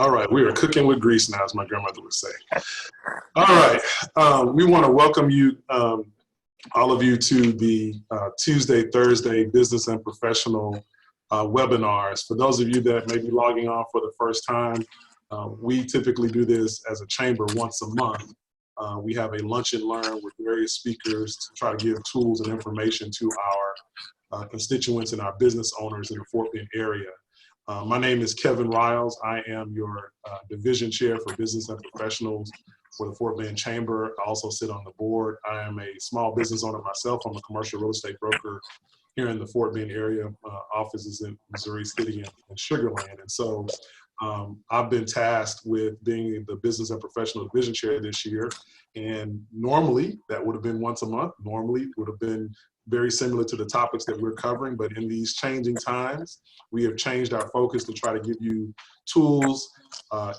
All right, we are cooking with grease now, as my grandmother would say. All right, we want to welcome you, all of you, to the Tuesday, Thursday Business and Professional webinars. For those of you that may be logging on for the first time, we typically do this as a chamber once a month. We have a lunch and learn with various speakers to try to give tools and information to our constituents and our business owners in the Fort Bend area. My name is Kevin Riles. I am your division chair for business and professionals for the Fort Bend Chamber. I also sit on the board. I am a small business owner myself. I'm a commercial real estate broker here in the Fort Bend area. Offices in Missouri City and Sugar Land. And so I've been tasked with being the business and professional division chair this year. And normally that would have been once a month. Normally it would have been very similar to the topics that we're covering, but in these changing times, we have changed our focus to try to give you tools,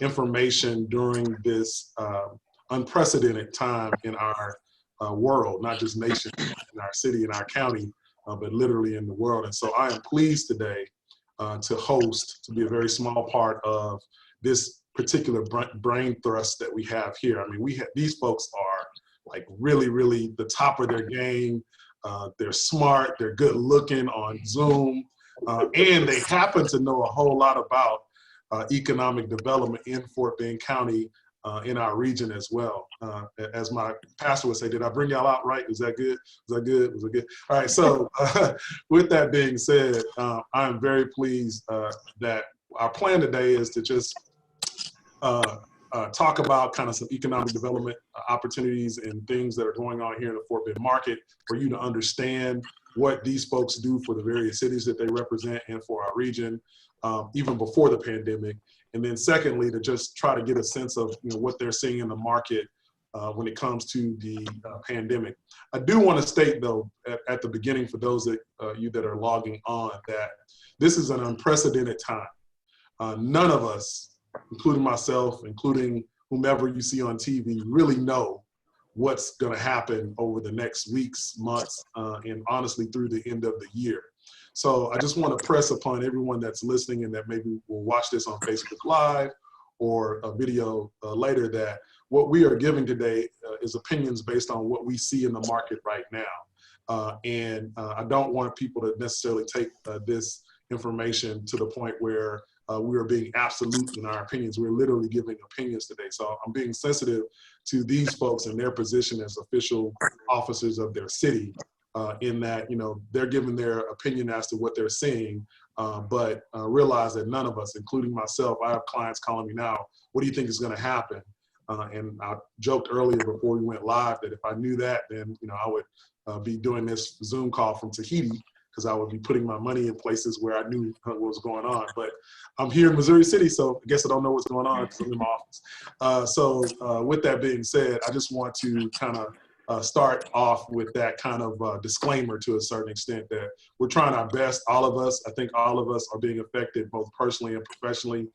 information during this unprecedented time in our world, not just nation, in our city, in our county, but literally in the world. And so I am pleased today to be a very small part of this particular brain thrust that we have here. I mean, these folks are like really the top of their game. They're smart, they're good looking on Zoom, and they happen to know a whole lot about economic development in Fort Bend County, in our region as well. As my pastor would say, did I bring y'all out right? Is that good? Was that good? Was it good? All right, so with that being said, I'm very pleased that our plan today is to just talk about kind of some economic development opportunities and things that are going on here in the Fort Bend market for you to understand what these folks do for the various cities that they represent and for our region, even before the pandemic. And then secondly, to just try to get a sense of what they're seeing in the market when it comes to the pandemic. I do want to state though, at the beginning, for those that you that are logging on, that this is an unprecedented time. None of us, including myself, including whomever you see on TV, really know what's going to happen over the next weeks, months, and honestly through the end of the year. So I just want to press upon everyone that's listening and that maybe will watch this on Facebook Live or a video later, that what we are giving today is opinions based on what we see in the market right now. And I don't want people to necessarily take this information to the point where we are being absolute in our opinions. We're literally giving opinions today. So I'm being sensitive to these folks in their position as official officers of their city, in that, they're giving their opinion as to what they're seeing, but realize that none of us, including myself, I have clients calling me now, what do you think is going to happen? And I joked earlier before we went live that if I knew that, then I would be doing this Zoom call from Tahiti, because I would be putting my money in places where I knew what was going on. But I'm here in Missouri City, so I guess I don't know what's going on because I'm in my office. So with that being said, I just want to kind of start off with that kind of disclaimer to a certain extent, that we're trying our best, all of us. I think all of us are being affected both personally and professionally.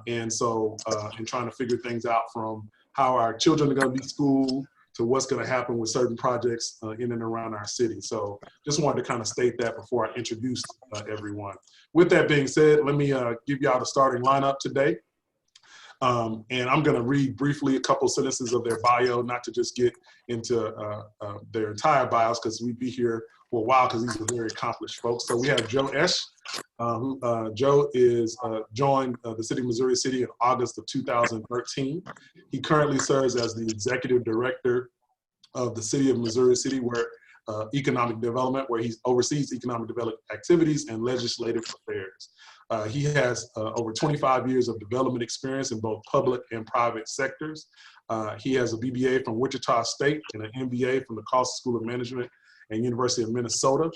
And so in trying to figure things out from how our children are going to be schooled, to what's going to happen with certain projects in and around our city. So just wanted to kind of state that before I introduce everyone. With that being said, let me give y'all the starting lineup today. And I'm going to read briefly a couple sentences of their bio, not to just get into their entire bios, because we'd be here for a while because these are very accomplished folks. So we have Joe Esch. Joe joined the city of Missouri City in August of 2013. He currently serves as the executive director of the city of Missouri City, where economic development, where he oversees economic development activities and legislative affairs. He has over 25 years of development experience in both public and private sectors. He has a BBA from Wichita State and an MBA from the Costa School of Management and University of Minnesota.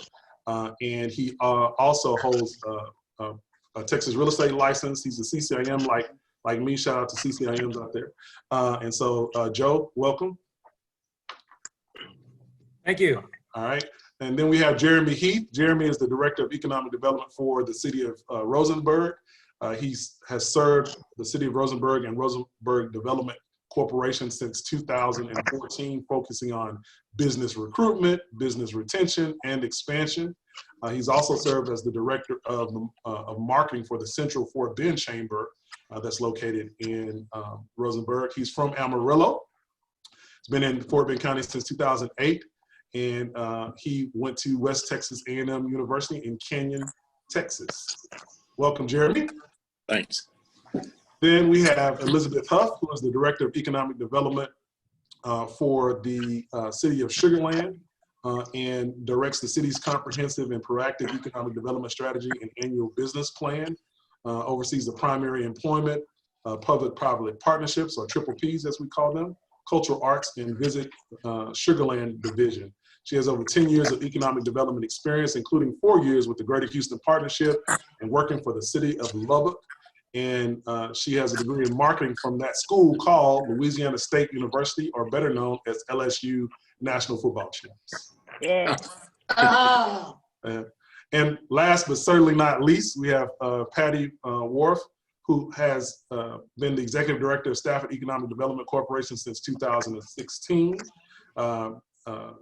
And he also holds a Texas real estate license. He's a CCIM like me. Shout out to CCIMs out there. And so, Joe, welcome. Thank you. All right. And then we have Jeremy Heath. Jeremy is the Director of Economic Development for the city of Rosenberg. He has served the city of Rosenberg and Rosenberg Development Corporation since 2014, focusing on business recruitment, business retention, and expansion. He's also served as the Director of Marketing for the Central Fort Bend Chamber that's located in Rosenberg. He's from Amarillo. He's been in Fort Bend County since 2008, and he went to West Texas A&M University in Canyon, Texas. Welcome, Jeremy. Thanks. Then we have Elizabeth Huff, who is the Director of Economic Development for the City of Sugar Land, and directs the city's comprehensive and proactive economic development strategy and annual business plan, oversees the primary employment, public-private partnerships, or triple Ps as we call them, cultural arts, and Visit Sugar Land Division. She has over 10 years of economic development experience, including 4 years with the Greater Houston Partnership and working for the city of Lubbock. And she has a degree in marketing from that school called Louisiana State University, or better known as LSU National Football Champs. Yeah. Oh. And last but certainly not least, we have Patti Worfe, who has been the Executive Director of Stafford Economic Development Corporation since 2016.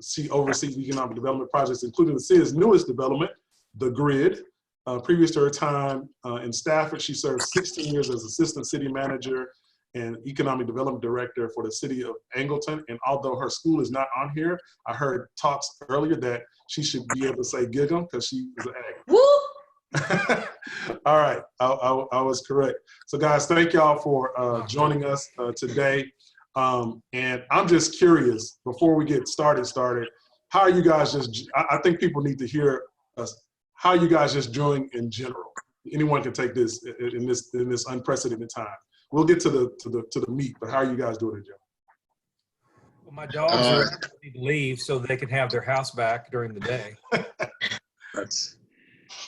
She oversees economic development projects, including the city's newest development, The Grid. Previous to her time in Stafford, she served 16 years as Assistant City Manager and Economic Development Director for the city of Angleton. And although her school is not on here, I heard talks earlier that she should be able to say Gig'em because she is an Aggie. Woo! All right, I was correct. So guys, thank y'all for joining us today. And I'm just curious, before we get started, how are you guys I think people need to hear us. How are you guys just doing in general? Anyone can take this in this unprecedented time. We'll get to the meat, but how are you guys doing in general? Well, my dogs are ready to leave so they can have their house back during the day.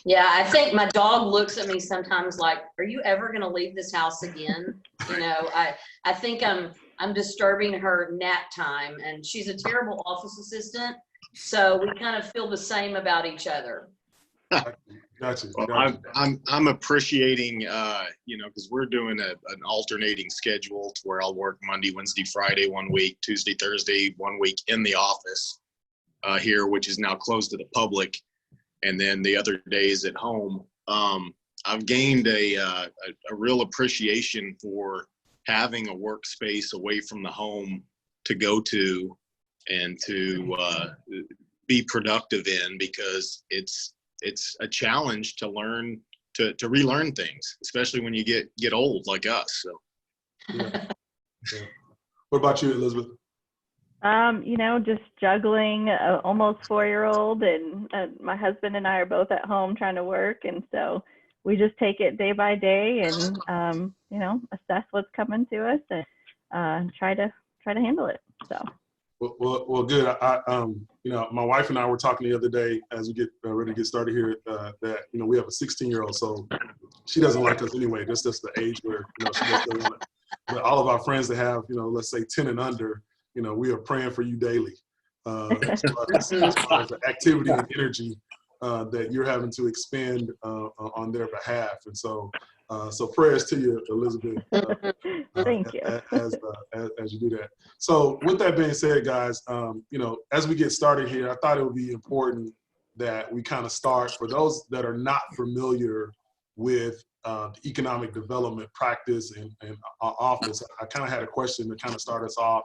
Yeah, I think my dog looks at me sometimes like, "Are you ever going to leave this house again?" You know, I think I'm disturbing her nap time, and she's a terrible office assistant, so we kind of feel the same about each other. Gotcha. Well, I'm appreciating, because we're doing an alternating schedule to where I'll work Monday, Wednesday, Friday 1 week, Tuesday, Thursday 1 week in the office here, which is now closed to the public, and then the other days at home. I've gained a real appreciation for having a workspace away from the home to go to and to be productive in, because it's a challenge to learn to relearn things, especially when you get old like us. So yeah. What about you, Elizabeth? Just juggling an almost 4-year-old, and my husband and I are both at home trying to work, and so we just take it day by day and assess what's coming to us and try to handle it. So. Well, good. My wife and I were talking the other day as we get ready to get started here that we have a 16-year-old, so she doesn't like us anyway. That's just the age where she doesn't want it. But all of our friends that have let's say 10 and under, we are praying for you daily as far as the activity and energy that you're having to expend on their behalf. And so prayers to you, Elizabeth. Thank you. As you do that. So with that being said, guys, as we get started here, I thought it would be important that we kind of start, for those that are not familiar with the economic development practice and office. I kind of had a question to kind of start us off.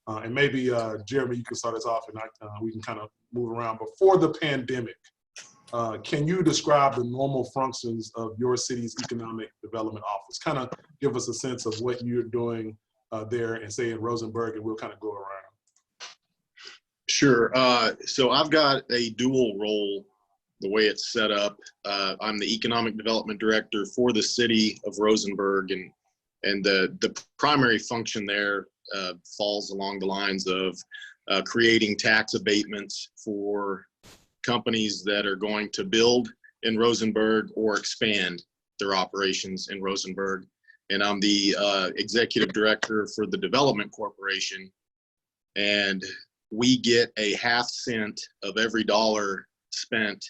And maybe, Jeremy, you can start us off, and we can kind of move around. Before the pandemic, can you describe the normal functions of your city's economic development office? Kind of give us a sense of what you're doing there, and say in Rosenberg, and we'll kind of go around. Sure. So I've got a dual role, the way it's set up. I'm the Economic Development Director for the city of Rosenberg, and the primary function there falls along the lines of creating tax abatements for companies that are going to build in Rosenberg or expand their operations in Rosenberg. And I'm the executive director for the Development Corporation. And we get a half cent of every dollar spent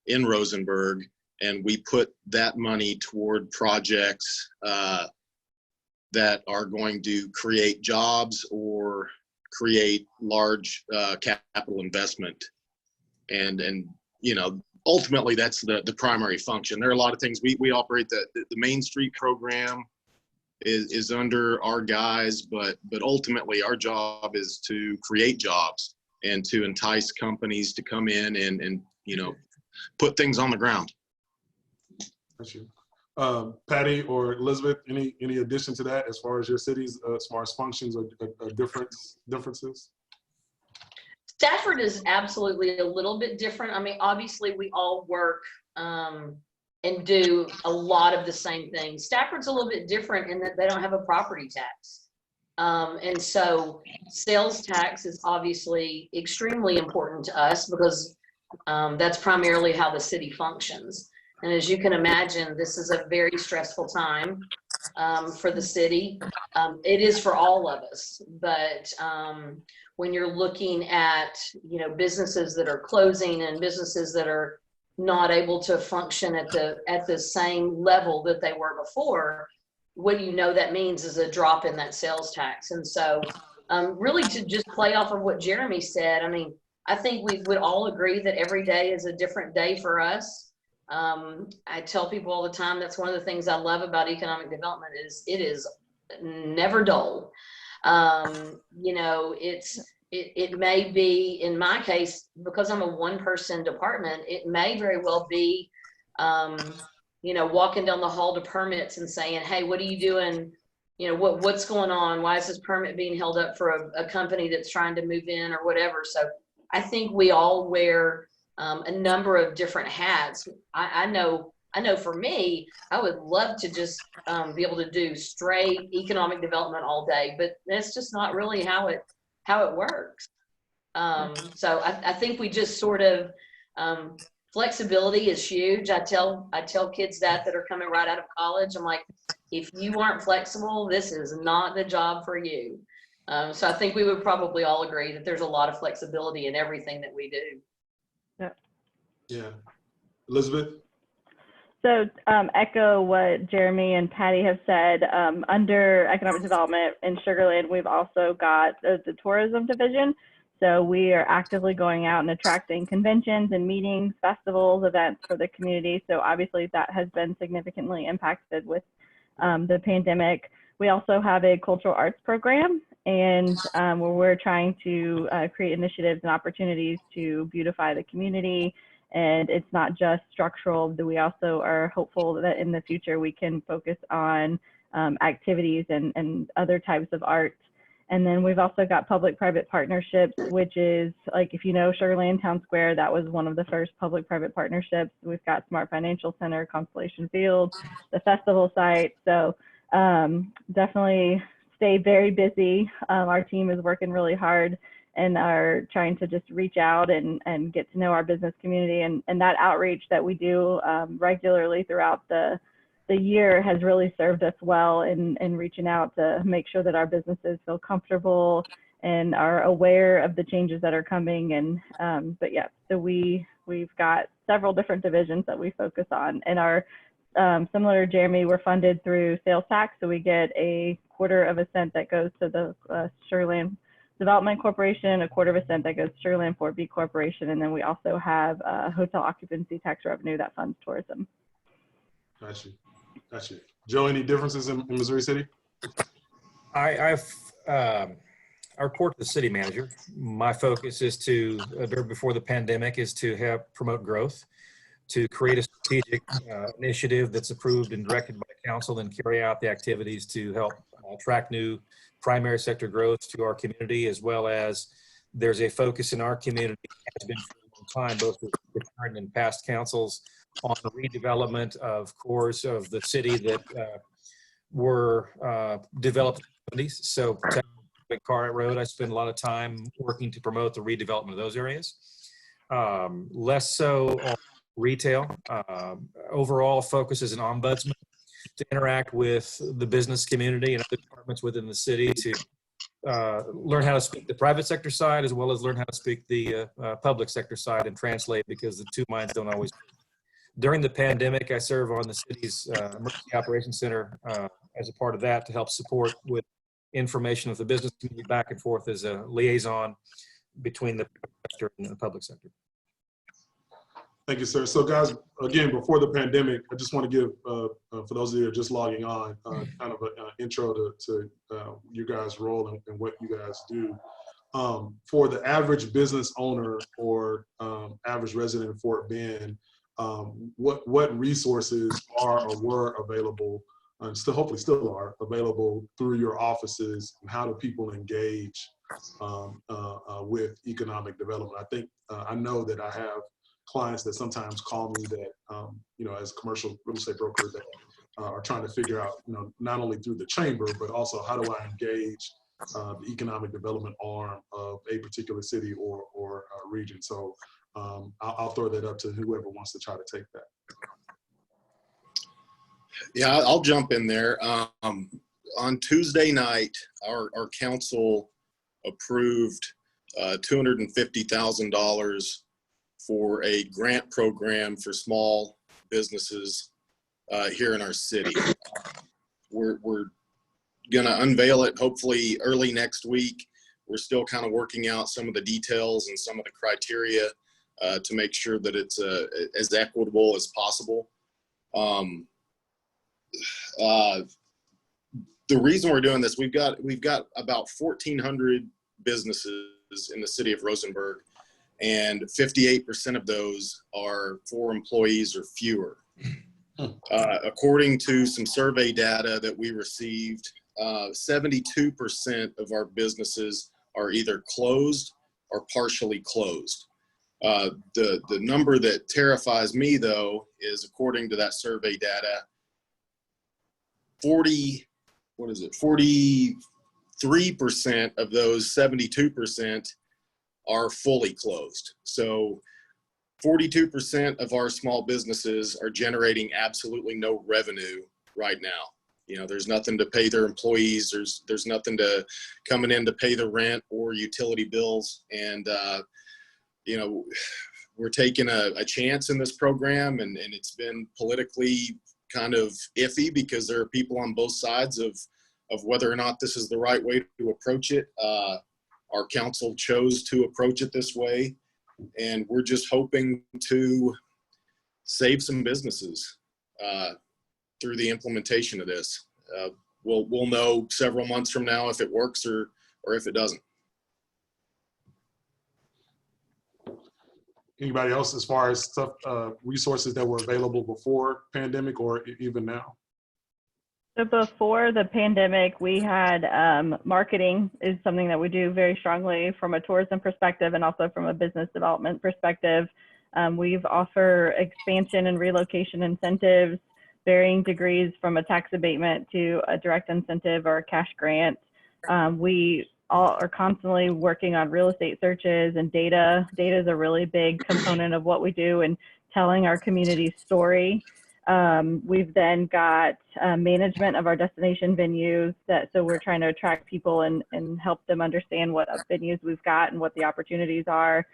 in Rosenberg, and we put that money toward projects that are going to create jobs or create large capital investment. And ultimately that's the primary function. There are a lot of things. We operate the Main Street program is under our guise, but ultimately our job is to create jobs and to entice companies to come in and you know, put things on the ground. Thank you. Patti or Elizabeth, any addition to that as far as your cities, as far as functions or differences? Stafford is absolutely a little bit different. I mean, obviously we all work and do a lot of the same things. Stafford's a little bit different in that they don't have a property tax. And so sales tax is obviously extremely important to us because that's primarily how the city functions. And as you can imagine, this is a very stressful time for the city. It is for all of us, but when you're looking at, you know, businesses that are closing and businesses that are not able to function at the same level that they were before, what you know that means is a drop in that sales tax. And so really to just play off of what Jeremy said, I mean, I think we would all agree that every day is a different day for us. I tell people all the time, that's one of the things I love about economic development is it is never dull. You know, it may be, in my case, because I'm a one-person department, it may very well be, you know, walking down the hall to permits and saying, hey, what are you doing? You know, what's going on? Why is this permit being held up for a company that's trying to move in or whatever? So I think we all wear a number of different hats. I know for me, I would love to just be able to do straight economic development all day, but that's just not really how it works. So I think we just sort of, flexibility is huge. I tell kids that are coming right out of college. I'm like, if you aren't flexible, this is not the job for you. So I think we would probably all agree that there's a lot of flexibility in everything that we do. Yeah. Elizabeth? So echo what Jeremy and Patti have said. Under economic development in Sugar Land, we've also got the tourism division. So we are actively going out and attracting conventions and meetings, festivals, events for the community. So obviously that has been significantly impacted with the pandemic. We also have a cultural arts program, and where we're trying to create initiatives and opportunities to beautify the community. And it's not just structural, but we also are hopeful that in the future we can focus on activities and other types of art. And then we've also got public-private partnerships, which is like, if you know Sugar Land Town Square, that was one of the first public-private partnerships. We've got Smart Financial Center, Constellation Field, the festival site. So definitely stay very busy. Our team is working really hard and are trying to just reach out and get to know our business community. And that outreach that we do regularly throughout the year has really served us well in reaching out to make sure that our businesses feel comfortable and are aware of the changes that are coming. And but yeah, so we've got several different divisions that we focus on, and our similar to Jeremy, we're funded through sales tax. So we get a 1/4 cent that goes to the Sugar Land Development Corporation, a 1/4 cent that goes to Sugar Land Fort B Corporation, and then we also have hotel occupancy tax revenue that funds tourism. Gotcha. Joe, any differences in Missouri City? I report to the city manager. My focus is to, before the pandemic, is to promote growth, to create a strategic initiative that's approved and directed by council, and carry out the activities to help attract new primary sector growth to our community, as well as there's a focus in our community, has been for a long time, both with current and past councils, on the redevelopment, of course, of the city that were developed in the 70s. So Cartwright Road, I spend a lot of time working to promote the redevelopment of those areas. Less so on retail. Overall focus as an ombudsman to interact with the business community and other departments within the city to learn how to speak the private sector side, as well as learn how to speak the public sector side and translate, because the two minds don't always. During the pandemic, I serve on the city's Emergency Operations Center as a part of that to help support with information of the business community back and forth as a liaison between the private sector and the public sector. Thank you, sir. So guys, again, before the pandemic, I just want to give, for those of you who are just logging on, kind of an intro to your guys' role and what you guys do. For the average business owner or average resident in Fort Bend, what resources are or were available, and still hopefully still are available through your offices, and how do people engage with economic development? I think I know that I have clients that sometimes call me that, you know, as a commercial real estate broker that are trying to figure out, you know, not only through the chamber, but also how do I engage the economic development arm of a particular city or region. So I'll throw that up to whoever wants to try to take that. Yeah, I'll jump in there. On Tuesday night, our council approved $250,000 for a grant program for small businesses here in our city. We're going to unveil it hopefully early next week. We're still kind of working out some of the details and some of the criteria to make sure that it's as equitable as possible. The reason we're doing this, we've got about 1,400 businesses in the city of Rosenberg, and 58% of those are 4 employees or fewer. According to some survey data that we received, 72% of our businesses are either closed or partially closed. The number that terrifies me, though, is according to that survey data, 43% of those 72% are fully closed. So 42% of our small businesses are generating absolutely no revenue right now. You know, there's nothing to pay their employees. There's nothing coming in to pay the rent or utility bills. And, you know, we're taking a chance in this program, and it's been politically kind of iffy because there are people on both sides of whether or not this is the right way to approach it. Our council chose to approach it this way, and we're just hoping to save some businesses through the implementation of this. We'll know several months from now if it works or if it doesn't. Anybody else as far as stuff, resources that were available before pandemic or even now? So before the pandemic, we had marketing is something that we do very strongly from a tourism perspective and also from a business development perspective. We've offered expansion and relocation incentives, varying degrees from a tax abatement to a direct incentive or a cash grant. We all are constantly working on real estate searches and data. Data is a really big component of what we do and telling our community's story. We've then got management of our destination venues, so we're trying to attract people and help them understand what venues we've got and what the opportunities are.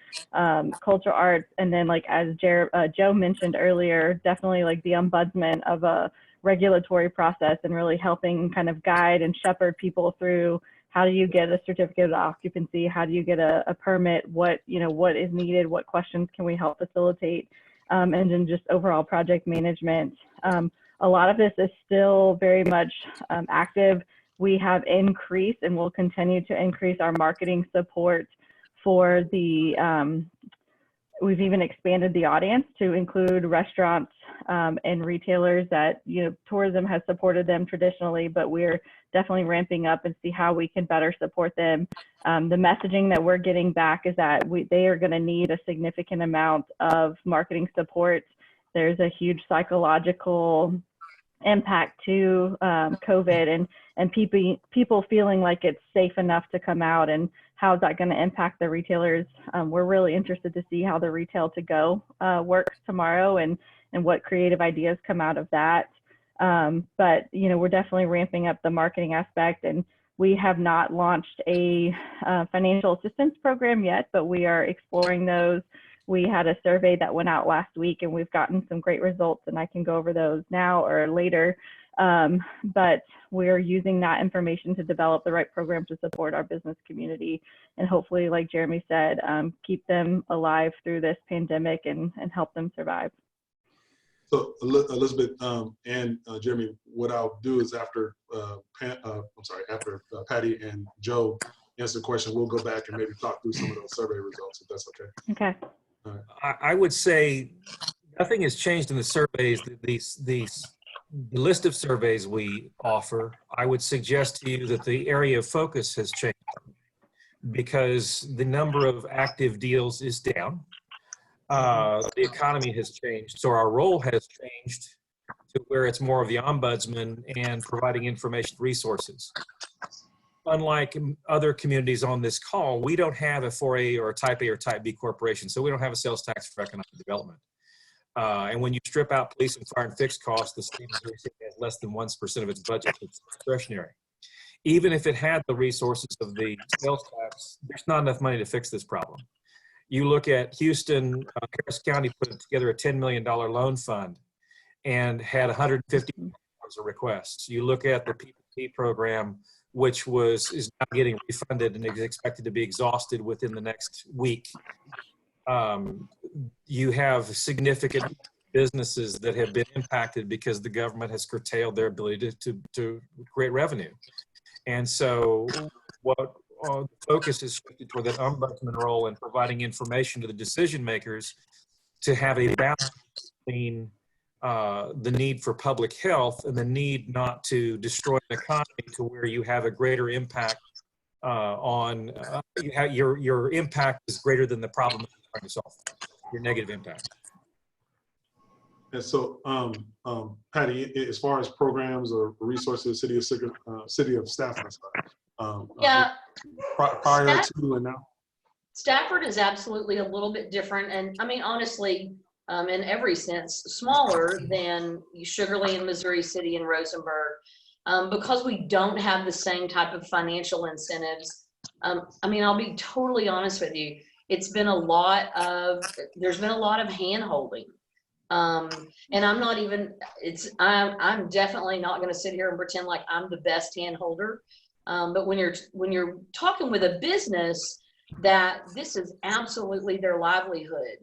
Cultural arts, and then like as Joe mentioned earlier, definitely like the ombudsman of a regulatory process and really helping kind of guide and shepherd people through how do you get a certificate of occupancy, how do you get a permit, what is needed, what questions can we help facilitate. And then just overall project management. A lot of this is still very much active. We have increased and will continue to increase our marketing support for the, we've even expanded the audience to include restaurants and retailers that, tourism has supported them traditionally, but we're definitely ramping up and see how we can better support them. The messaging that we're getting back is that they are going to need a significant amount of marketing support. There's a huge psychological impact to COVID and people feeling like it's safe enough to come out, and how is that going to impact the retailers. We're really interested to see how the retail to go works tomorrow and what creative ideas come out of that. But we're definitely ramping up the marketing aspect, and we have not launched a financial assistance program yet, but we are exploring those. We had a survey that went out last week, and we've gotten some great results, and I can go over those now or later. But we're using that information to develop the right programs to support our business community and hopefully, like Jeremy said, keep them alive through this pandemic and help them survive. So Elizabeth and Jeremy, what I'll do is after Patti and Joe answer the question, we'll go back and maybe talk through some of those survey results, if that's okay. Okay. All right. I would say nothing has changed in the surveys. The list of surveys we offer, I would suggest to you that the area of focus has changed because the number of active deals is down. The economy has changed, so our role has changed to where it's more of the ombudsman and providing information resources. Unlike other communities on this call, we don't have a 4A or a Type A or Type B corporation, so we don't have a sales tax for economic development. And when you strip out police and fire and fixed costs, the state has less than 1% of its budget that's discretionary. Even if it had the resources of the sales tax, there's not enough money to fix this problem. You look at Houston, Harris County put together a $10 million loan fund and had $150 million of requests. You look at the PPP program, which is now getting refunded and is expected to be exhausted within the next week. You have significant businesses that have been impacted because the government has curtailed their ability to create revenue. And so what the focus is shifted toward that ombudsman role and providing information to the decision makers to have a balance between the need for public health and the need not to destroy an economy to where you have a greater impact on your impact is greater than the problem that you're trying to solve, your negative impact. And so, Patti, as far as programs or resources, City of Stafford, Yeah. prior to and now? Stafford is absolutely a little bit different. And I mean, honestly, in every sense, smaller than Sugarland and Missouri City and Rosenberg, because we don't have the same type of financial incentives. I mean, I'll be totally honest with you. There's been a lot of hand holding. And I'm not even, I'm definitely not going to sit here and pretend like I'm the best hand holder. But when you're talking with a business that this is absolutely their livelihood.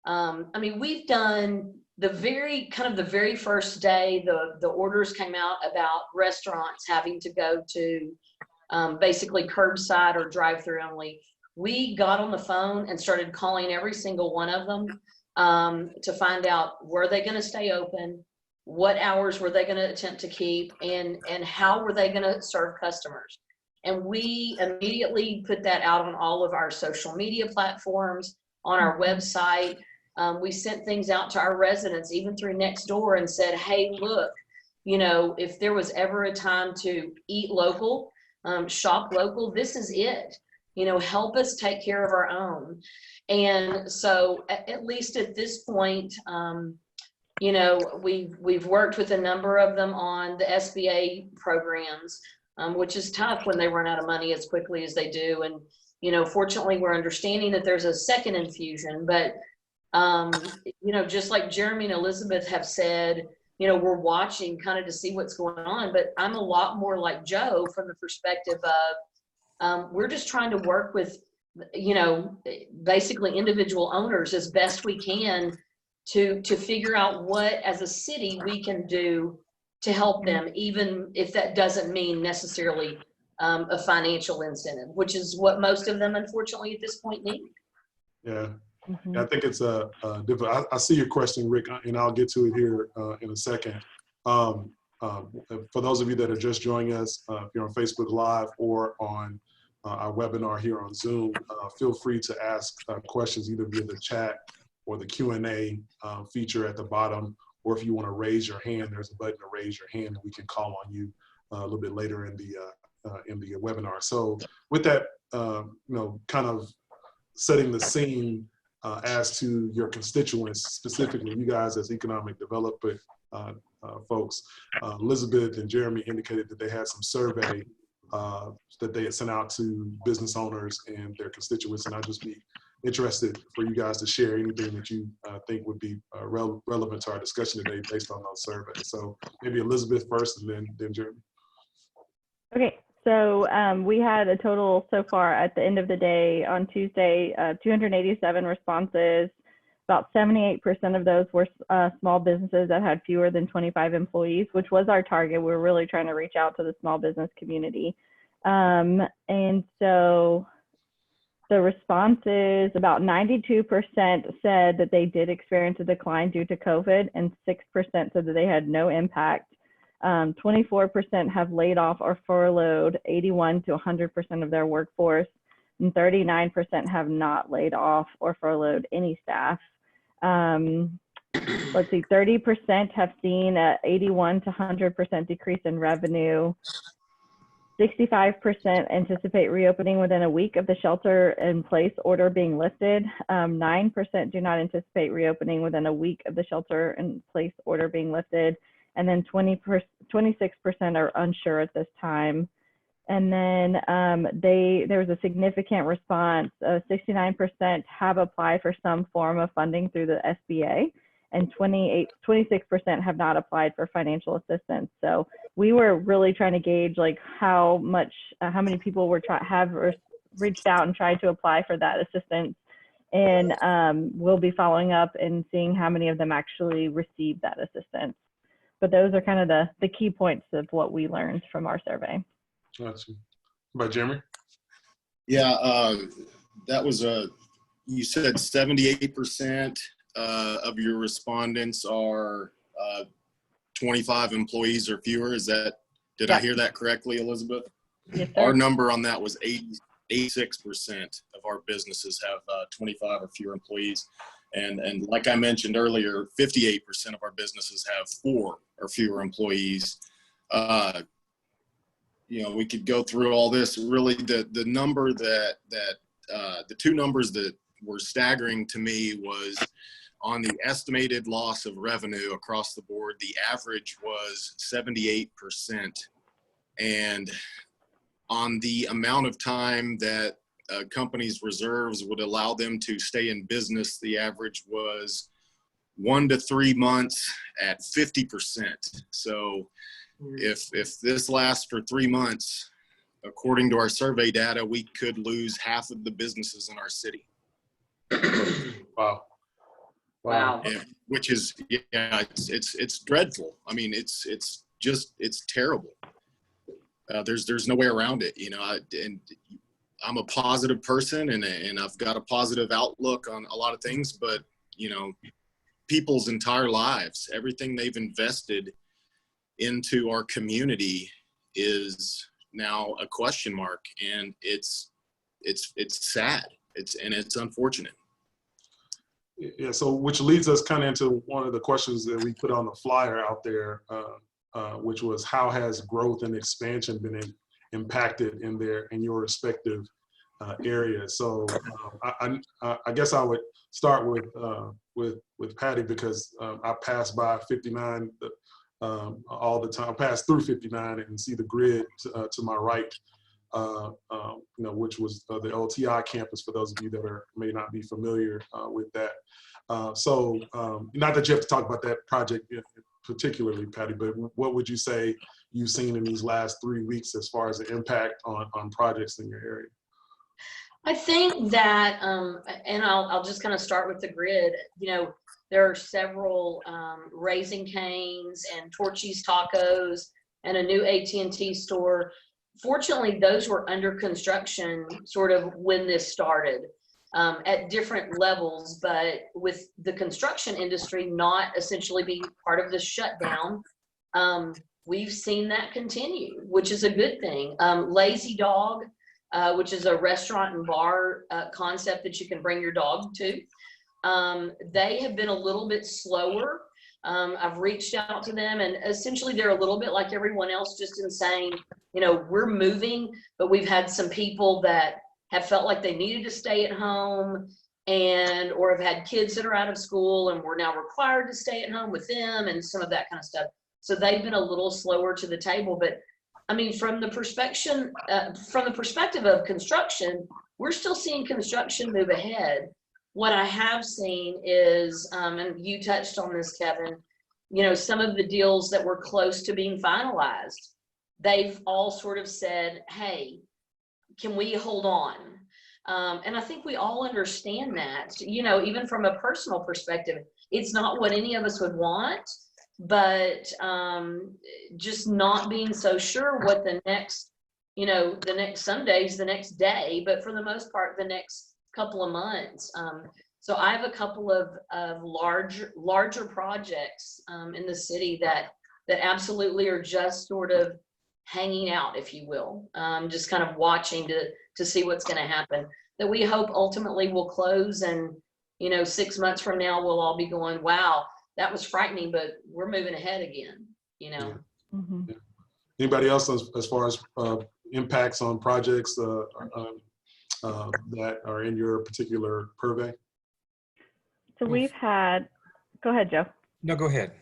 I mean, we've done the very first day the orders came out about restaurants having to go to basically curbside or drive-through only. We got on the phone and started calling every single one of them to find out, were they going to stay open? What hours were they going to attempt to keep? And how were they going to serve customers? And we immediately put that out on all of our social media platforms, on our website. We sent things out to our residents, even through Nextdoor, and said, hey, look, you know, if there was ever a time to eat local, shop local, this is it. You know, help us take care of our own. And so at least at this point, you know, we've worked with a number of them on the SBA programs, which is tough when they run out of money as quickly as they do. And, you know, fortunately, we're understanding that there's a second infusion, but, you know, just like Jeremy and Elizabeth have said, you know, we're watching kind of to see what's going on, but I'm a lot more like Joe from the perspective of, we're just trying to work with, you know, basically individual owners as best we can to figure out what as a city we can do to help them, even if that doesn't mean necessarily a financial incentive, which is what most of them unfortunately at this point need. Yeah. I think it's different. I see your question, Rick, and I'll get to it here in a second. For those of you that are just joining us, if you're on Facebook Live or on our webinar here on Zoom, feel free to ask questions either via the chat or the Q&A feature at the bottom, or if you want to raise your hand, there's a button to raise your hand and we can call on you a little bit later in the webinar. So with that, you know, kind of setting the scene as to your constituents, specifically you guys as economic development folks, Elizabeth and Jeremy indicated that they had some survey that they had sent out to business owners and their constituents, and I'd just be interested for you guys to share anything that you think would be relevant to our discussion today based on those surveys. So maybe Elizabeth first, and then Jeremy. Okay, so we had a total so far at the end of the day on Tuesday, 287 responses. About 78% of those were small businesses that had fewer than 25 employees, which was our target. We were really trying to reach out to the small business community. And so the responses, about 92% said that they did experience a decline due to COVID, and 6% said that they had no impact. 24% have laid off or furloughed 81 to 100% of their workforce, and 39% have not laid off or furloughed any staff. Let's see, 30% have seen a 81 to 100% decrease in revenue. 65% anticipate reopening within a week of the shelter-in-place order being lifted. 9% do not anticipate reopening within a week of the shelter-in-place order being lifted. And then 26% are unsure at this time. And then there was a significant response. 69% have applied for some form of funding through the SBA, and 26% have not applied for financial assistance. So we were really trying to gauge like how many people have reached out and tried to apply for that assistance. And we'll be following up and seeing how many of them actually received that assistance. But those are kind of the key points of what we learned from our survey. Gotcha. By Jeremy? Yeah, that was you said 78% of your respondents are 25 employees or fewer. Did I hear that correctly, Elizabeth? Yes, sir. Our number on that was 86% of our businesses have 25 or fewer employees. And like I mentioned earlier, 58% of our businesses have 4 or fewer employees. We could go through all this. Really, the number the two numbers that were staggering to me was on the estimated loss of revenue across the board. The average was 78%, and on the amount of time that a company's reserves would allow them to stay in business, the average was 1 to 3 months at 50%. So if this lasts for 3 months, according to our survey data, we could lose half of the businesses in our city. Wow. Yeah, which is, it's dreadful. I mean, it's terrible. There's no way around it, and I'm a positive person and I've got a positive outlook on a lot of things, but people's entire lives, everything they've invested into our community is now a question mark, and it's sad. It's unfortunate. Yeah, so which leads us kind of into one of the questions that we put on the flyer out there, which was how has growth and expansion been impacted in your respective areas. So I guess I would start with Patti, because I pass by 59 all the time. I pass through 59 and see the grid to my right, which was the LTI campus, for those of you that may not be familiar with that. So not that you have to talk about that project particularly, Patti, but what would you say you've seen in these last 3 weeks as far as the impact on projects in your area? I think that, and I'll just kind of start with the grid. There are several Raising Cane's and Torchy's Tacos and a new AT&T store. Fortunately, those were under construction sort of when this started at different levels, but with the construction industry not essentially being part of the shutdown, we've seen that continue, which is a good thing. Lazy Dog, which is a restaurant and bar concept that you can bring your dog to. They have been a little bit slower. I've reached out to them, and essentially they're a little bit like everyone else, just in saying, we're moving, but we've had some people that have felt like they needed to stay at home or have had kids that are out of school and we're now required to stay at home with them and some of that kind of stuff. So they've been a little slower to the table, but I mean, from the perspective of construction, we're still seeing construction move ahead. What I have seen is, and you touched on this, Kevin, you know, some of the deals that were close to being finalized, they've all sort of said, hey, can we hold on? And I think we all understand that, you know, even from a personal perspective, it's not what any of us would want, but just not being so sure what the next, you know, the next, some days, the next day, but for the most part, the next couple of months. So I have a couple of larger projects in the city that absolutely are just sort of hanging out, if you will, just kind of watching to see what's going to happen, that we hope ultimately will close. And, you know, 6 months from now, we'll all be going, wow, that was frightening, but we're moving ahead again, you know. Yeah. Mm-hmm. Yeah. Anybody else as far as impacts on projects that are in your particular purvey? So we've had, go ahead, Joe. No, go ahead.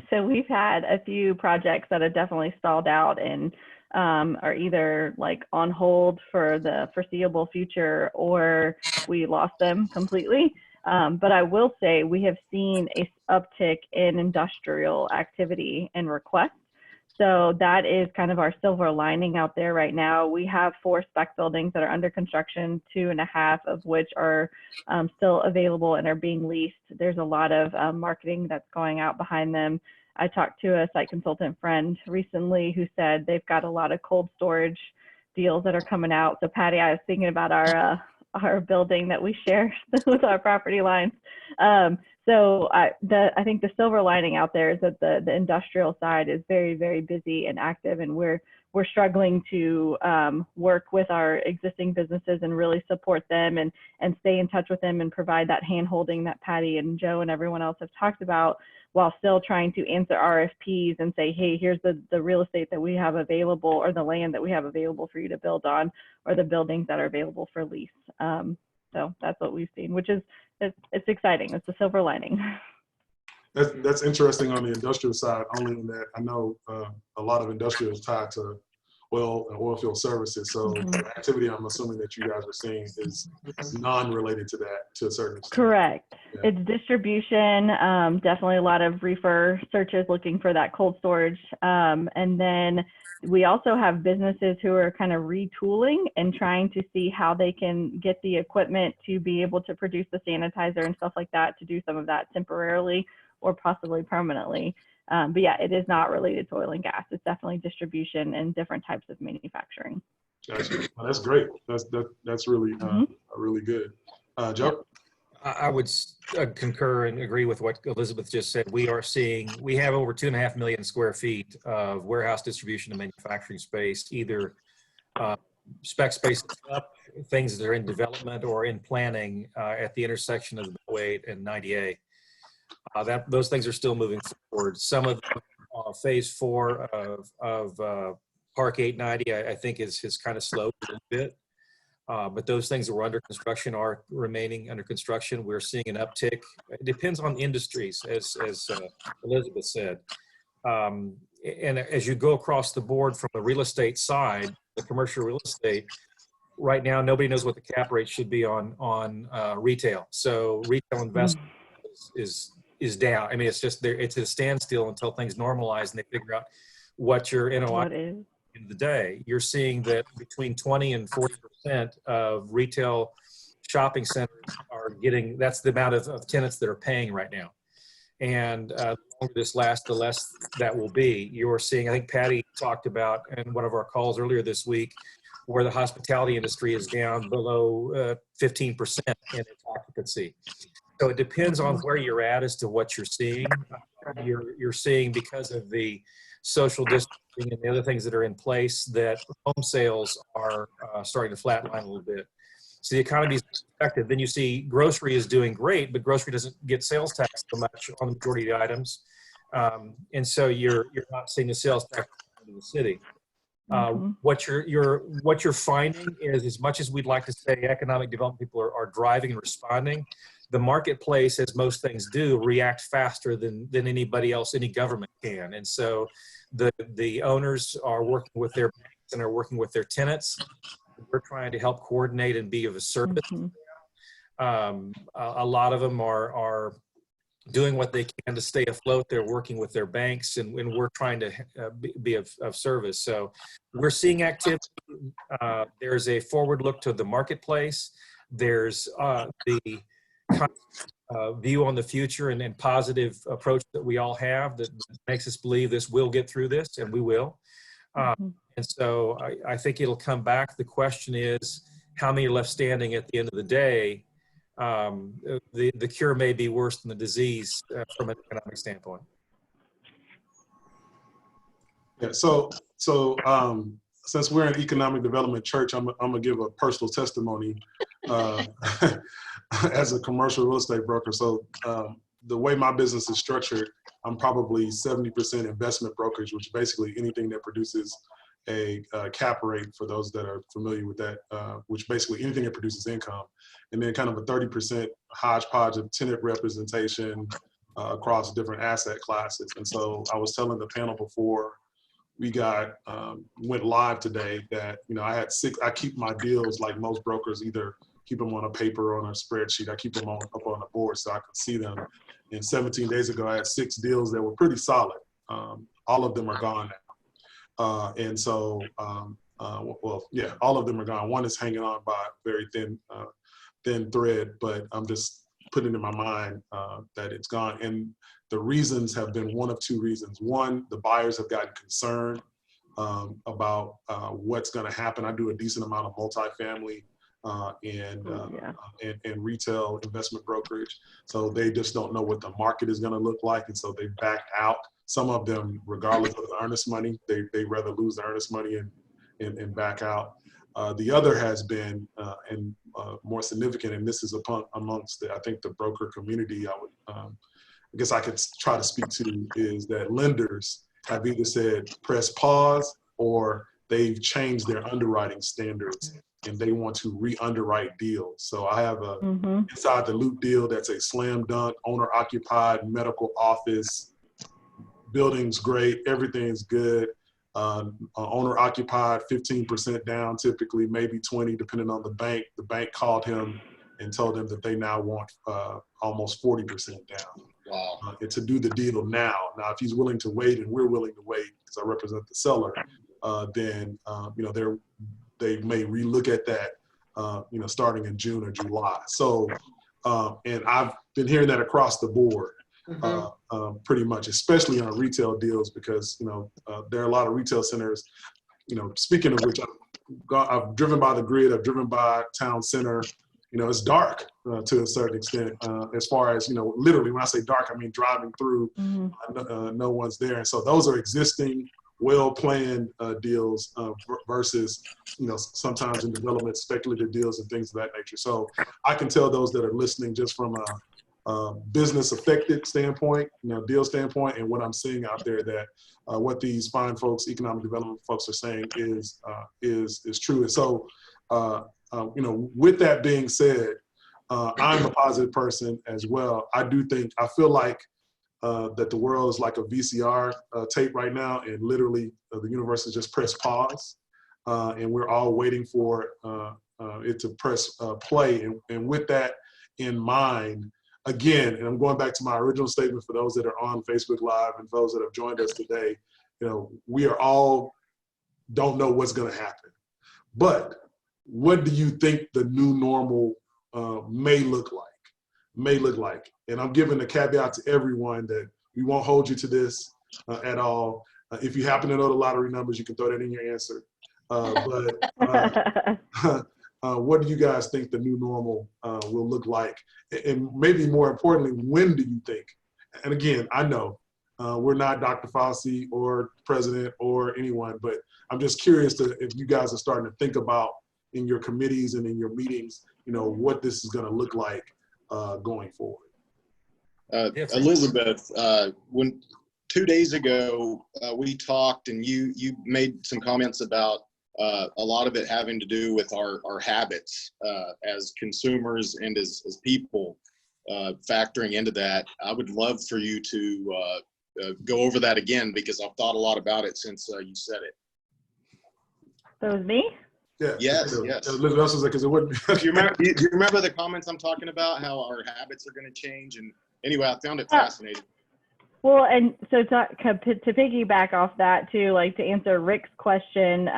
So we've had a few projects that have definitely stalled out and are either like on hold for the foreseeable future, or we lost them completely. But I will say we have seen a uptick in industrial activity and requests. So that is kind of our silver lining out there right now. We have 4 spec buildings that are under construction, 2.5 of which are still available and are being leased. There's a lot of marketing that's going out behind them. I talked to a site consultant friend recently who said they've got a lot of cold storage deals that are coming out. So Patti, I was thinking about our building that we share with our property lines. So I think the silver lining out there is that the industrial side is very, very busy and active, and we're struggling to work with our existing businesses and really support them and stay in touch with them and provide that hand holding that Patti and Joe and everyone else have talked about, while still trying to answer RFPs and say, hey, here's the real estate that we have available, or the land that we have available for you to build on, or the buildings that are available for lease. So that's what we've seen, which is, it's exciting. It's a silver lining. That's interesting on the industrial side, only in that I know a lot of industrial is tied to oil and oil field services. So the activity I'm assuming that you guys are seeing is non-related to that to a certain extent. Correct. Yeah. It's distribution, definitely a lot of reefer searches looking for that cold storage. And then we also have businesses who are kind of retooling and trying to see how they can get the equipment to be able to produce the sanitizer and stuff like that, to do some of that temporarily or possibly permanently. But yeah, it is not related to oil and gas. It's definitely distribution and different types of manufacturing. Gotcha. Well, that's great. That's really really good. Joe? I would concur and agree with what Elizabeth just said. We have over 2.5 million square feet of warehouse distribution and manufacturing space, either spec space up, things that are in development or in planning at the intersection of the 08 and 90A. Those things are still moving forward. Some of phase 4 of Park 890, I think has kind of slowed a little bit. But those things that were under construction are remaining under construction. We're seeing an uptick. It depends on industries, as Elizabeth said. And as you go across the board from the real estate side, the commercial real estate, right now nobody knows what the cap rate should be on retail. So retail investment is down. I mean, it's just there. It's a standstill until things normalize and they figure out what your NOI is. End of the day, you're seeing that between 20 and 40% of retail shopping centers are getting, that's the amount of tenants that are paying right now. And the longer this lasts, the less that will be. You're seeing, I think Patti talked about in one of our calls earlier this week, where the hospitality industry is down below 15% in its occupancy. So it depends on where you're at as to what you're seeing. You're seeing, because of the social distancing and the other things that are in place, that home sales are starting to flatline a little bit. So the economy is affected. Then you see grocery is doing great, but grocery doesn't get sales tax so much on the majority of the items. And so you're not seeing the sales tax in the city. What you're finding is, as much as we'd like to say economic development people are driving and responding, the marketplace, as most things do, react faster than anybody else, any government can. And so the owners are working with their banks and are working with their tenants we're trying to help coordinate and be of a service. A lot of them are doing what they can to stay afloat. They're working with their banks, and we're trying to be of service. So we're seeing activity. There's a forward look to the marketplace. There's the view on the future and positive approach that we all have that makes us believe this will get through this, and we will. And so I think it'll come back. The question is, how many are left standing at the end of the day? The cure may be worse than the disease from an economic standpoint. Yeah. So since we're an economic development church, I'm gonna give a personal testimony as a commercial real estate broker. So the way my business is structured, I'm probably 70% investment brokerage, which is basically anything that produces a cap rate, for those that are familiar with that, which basically anything that produces income, and then kind of a 30% hodgepodge of tenant representation across different asset classes. And so I was telling the panel before we went live today that, you know, I keep my deals like most brokers, either keep them on a paper or on a spreadsheet. I keep them up on the board so I can see them. And 17 days ago, I had 6 deals that were pretty solid. All of them are gone now. And so, well, yeah, all of them are gone. One is hanging on by a very thin thread, but I'm just putting in my mind that it's gone. And the reasons have been one of 2 reasons. One, the buyers have gotten concerned about what's going to happen. I do a decent amount of multifamily and retail investment brokerage. So they just don't know what the market is going to look like. And so they backed out. Some of them, regardless of the earnest money, they rather lose the earnest money and back out. The other has been, and more significant, and this is amongst I think the broker community, I guess I could try to speak to, is that lenders have either said press pause or they've changed their underwriting standards and they want to re-underwrite deals. So I have a inside the loop deal that's a slam dunk, owner occupied medical office, building's great, everything's good. Owner occupied, 15% down, typically maybe 20, depending on the bank. The bank called him and told him that they now want almost 40% down. Wow. And to do the deal now. Now, if he's willing to wait and we're willing to wait, because I represent the seller, then you know, they may relook at that, you know, starting in June or July. So, and I've been hearing that across the board. Pretty much, especially on retail deals, because, you know, there are a lot of retail centers, you know, speaking of which, I've driven by the Grid, I've driven by Town Center, you know, it's dark to a certain extent, as far as, you know, literally when I say dark, I mean driving through, no one's there. And so those are existing, well-planned deals versus, you know, sometimes in development, speculative deals and things of that nature. So I can tell those that are listening just from a business affected standpoint, you know, deal standpoint, and what I'm seeing out there, that what these fine folks, economic development folks, are saying is true. And so, you know, with that being said, I'm a positive person as well. I feel like that the world is like a VCR tape right now, and literally the universe has just pressed pause, and we're all waiting for it to press play. And with that in mind, again, and I'm going back to my original statement for those that are on Facebook Live and those that have joined us today, you know, we are all don't know what's going to happen. But what do you think the new normal may look like? And I'm giving a caveat to everyone that we won't hold you to this at all. If you happen to know the lottery numbers, you can throw that in your answer. What do you guys think the new normal will look like? And maybe more importantly, when do you think? And again, I know we're not Dr. Fauci or president or anyone, but I'm just curious if you guys are starting to think about in your committees and in your meetings, you know, what this is going to look like going forward. Elizabeth, when 2 days ago we talked, and you made some comments about a lot of it having to do with our habits as consumers and as people, factoring into that. I would love for you to go over that again, because I've thought a lot about it since you said it. So it was me? Yeah. Yes, yes. Elizabeth also said, because it wouldn't. Do you remember the comments I'm talking about? How our habits are going to change? And anyway, I found it fascinating. Well, and so to piggyback off that too, like to answer Rick's question,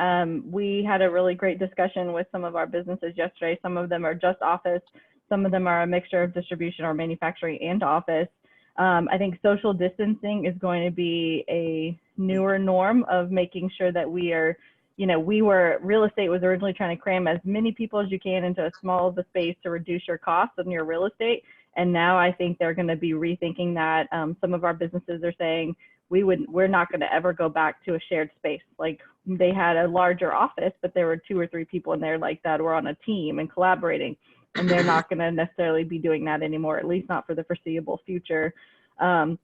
we had a really great discussion with some of our businesses yesterday. Some of them are just office. Some of them are a mixture of distribution or manufacturing and office. I think social distancing is going to be a newer norm of making sure that we are, real estate was originally trying to cram as many people as you can into a small of a space to reduce your costs on your real estate. And now I think they're going to be rethinking that. Some of our businesses are saying we're not going to ever go back to a shared space. Like they had a larger office, but there were 2 or 3 people in there like that were on a team and collaborating. And they're not going to necessarily be doing that anymore, at least not for the foreseeable future. On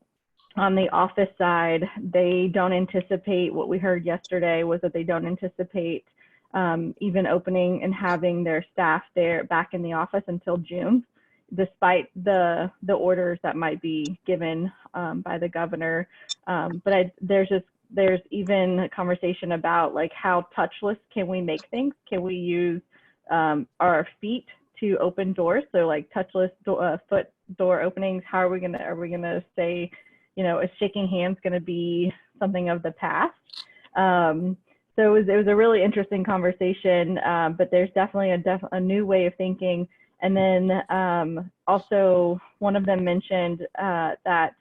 the office side, they don't anticipate, what we heard yesterday was that they don't anticipate even opening and having their staff there back in the office until June, despite the orders that might be given by the governor. But there's even a conversation about like how touchless can we make things? Can we use our feet to open doors? So like touchless foot door openings. How are we gonna say, is shaking hands gonna be something of the past? So it was a really interesting conversation, but there's definitely a new way of thinking. And then also one of them mentioned that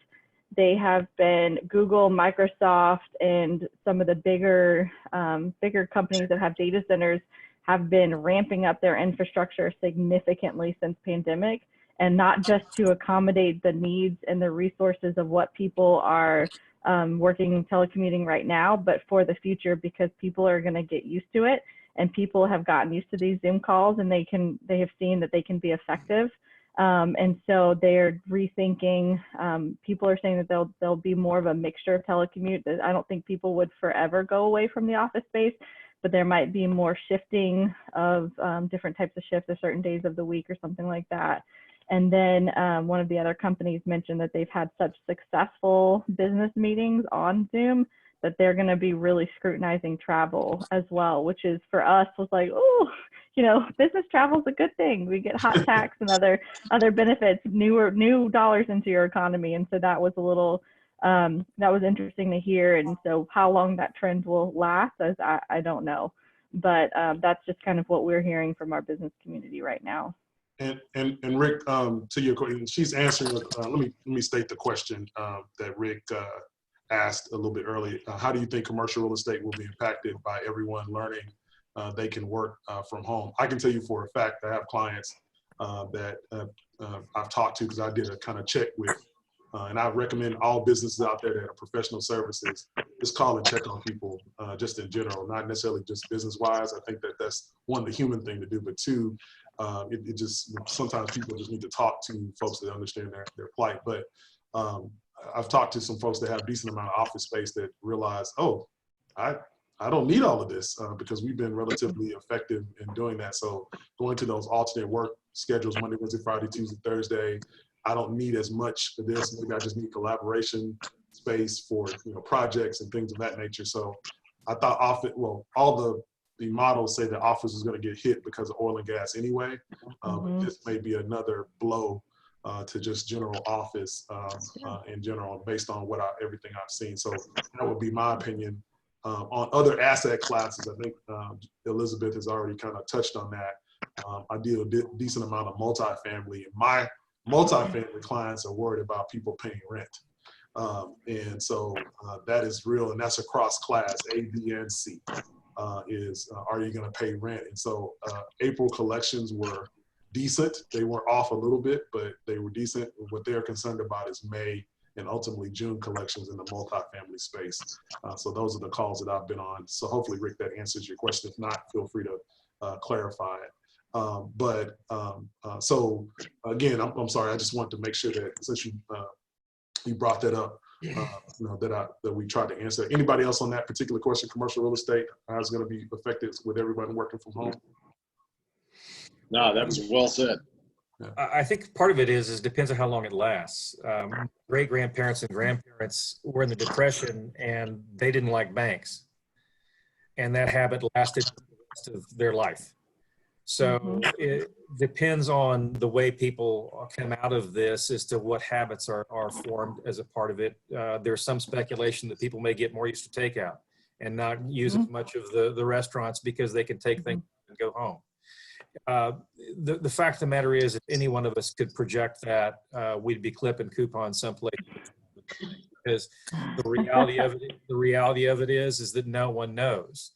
they have been Google, Microsoft, and some of the bigger companies that have data centers have been ramping up their infrastructure significantly since pandemic, and not just to accommodate the needs and the resources of what people are working telecommuting right now, but for the future, because people are going to get used to it. And people have gotten used to these Zoom calls, and they have seen that they can be effective. And so they're rethinking. People are saying that there'll be more of a mixture of telecommute. I don't think people would forever go away from the office space, but there might be more shifting of different types of shifts or certain days of the week or something like that. And then one of the other companies mentioned that they've had such successful business meetings on Zoom that they're going to be really scrutinizing travel as well, which is for us was like, oh, business travel is a good thing. We get hot tax and other benefits, new dollars into your economy. And so that was a little, that was interesting to hear. And so how long that trend will last, I don't know. But that's just kind of what we're hearing from our business community right now. And Rick, to your question, she's answering. Let me state the question that Rick asked a little bit earlier. How do you think commercial real estate will be impacted by everyone learning they can work from home? I can tell you for a fact I have clients that I've talked to, because I did a kind of check with, and I recommend all businesses out there that are professional services, just call and check on people just in general, not necessarily just business wise. I think that's one, the human thing to do, but two, it just, sometimes people just need to talk to folks that understand their plight. But I've talked to some folks that have a decent amount of office space that realize, oh, I don't need all of this because we've been relatively effective in doing that. So going to those alternate work schedules, Monday, Wednesday, Friday, Tuesday, Thursday, I don't need as much of this. Maybe I just need collaboration space for projects and things of that nature. So I thought all the models say that office is going to get hit because of oil and gas anyway. But this may be another blow to just general office in general, based on everything I've seen. So that would be my opinion. On other asset classes, I think Elizabeth has already kind of touched on that. I deal a decent amount of multifamily. My multifamily clients are worried about people paying rent. And so that is real, and that's across class A, B, and C. Are you going to pay rent? And so April collections were decent. They were off a little bit, but they were decent. What they're concerned about is May and ultimately June collections in the multifamily space. So those are the calls that I've been on. So hopefully, Rick, that answers your question. If not, feel free to clarify it. So again, I'm sorry. I just wanted to make sure that since you brought that up, that we tried to answer. Anybody else on that particular question? Commercial real estate, how it's going to be affected with everybody working from home? No, that was well said. I think part of it is depends on how long it lasts. Great grandparents and grandparents were in the Depression, and they didn't like banks, and that habit lasted rest of their life. So it depends on the way people come out of this as to what habits are formed as a part of it. There's some speculation that people may get more used to takeout and not use as much of the restaurants because they can take things and go home. The fact of the matter is, if any one of us could project that, we'd be clipping coupons someplace. Because the reality of it is that no one knows.